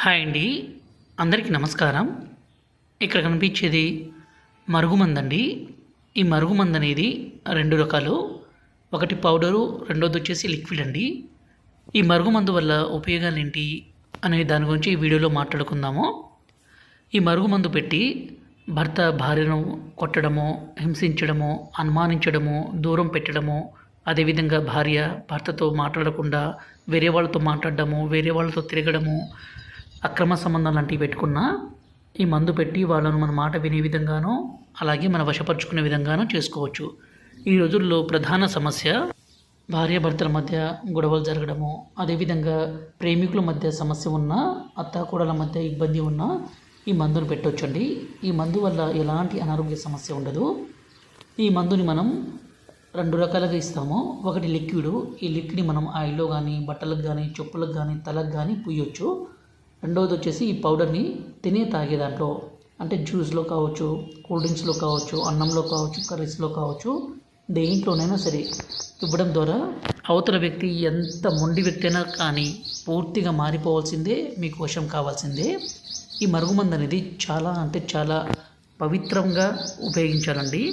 Hi అండి, అందరికీ నమస్కారం. ఇక్కడ కనిపించేది మరుగుమందు అండి. ఈ మరుగుమందు అనేది రెండు రకాలు. ఒకటి పౌడరు, రెండోది వచ్చేసి లిక్విడ్ అండి. ఈ మరుగుమందు వల్ల ఉపయోగాలు ఏంటి అనే దాని గురించి ఈ వీడియోలో మాట్లాడుకుందాము. ఈ మరుగుమందు పెట్టి భర్త భార్యను కొట్టడము, హింసించడము, అనుమానించడము, దూరం పెట్టడము, అదేవిధంగా భార్య భర్తతో మాట్లాడకుండా వేరే వాళ్ళతో మాట్లాడడము, వేరే వాళ్ళతో తిరగడము, అక్రమ సంబంధాలు లాంటివి పెట్టుకున్న ఈ మందు పెట్టి వాళ్ళను మన మాట వినే విధంగానో అలాగే మన వశపరుచుకునే విధంగానో చేసుకోవచ్చు. ఈ రోజుల్లో ప్రధాన సమస్య భార్యాభర్తల మధ్య గొడవలు జరగడము, అదేవిధంగా ప్రేమికుల మధ్య సమస్య ఉన్న, అత్తాకోడల మధ్య ఇబ్బంది ఉన్న ఈ మందును పెట్టవచ్చండి. ఈ మందు వల్ల ఎలాంటి అనారోగ్య సమస్య ఉండదు. ఈ మందుని మనం రెండు రకాలుగా ఇస్తాము. ఒకటి లిక్విడ్. ఈ లిక్విడ్ని మనం ఆయిల్లో కానీ, బట్టలకు కానీ, చెప్పులకు కానీ, తలకు కానీ పూయొచ్చు. రెండవది వచ్చేసి ఈ పౌడర్ని తాగే దాంట్లో, అంటే జ్యూస్లో కావచ్చు, కూల్ డ్రింక్స్లో కావచ్చు, అన్నంలో కావచ్చు, కర్రీస్లో కావచ్చు, దేంట్లోనైనా సరే ఇవ్వడం ద్వారా అవతల వ్యక్తి ఎంత మొండి వ్యక్తి అయినా కానీ పూర్తిగా మారిపోవాల్సిందే, మీకు వశం కావాల్సిందే. ఈ మరుగుమందు అనేది చాలా పవిత్రంగా ఉపయోగించాలండి.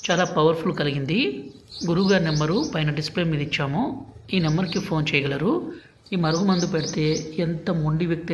చాలా పవర్ఫుల్ కలిగింది. గురువుగారి నెంబరు పైన డిస్ప్లే మీద ఇచ్చాము. ఈ నెంబర్కి ఫోన్ చేయగలరు. ఈ మరుగుమందు పెడితే ఎంత మొండి వ్యక్తి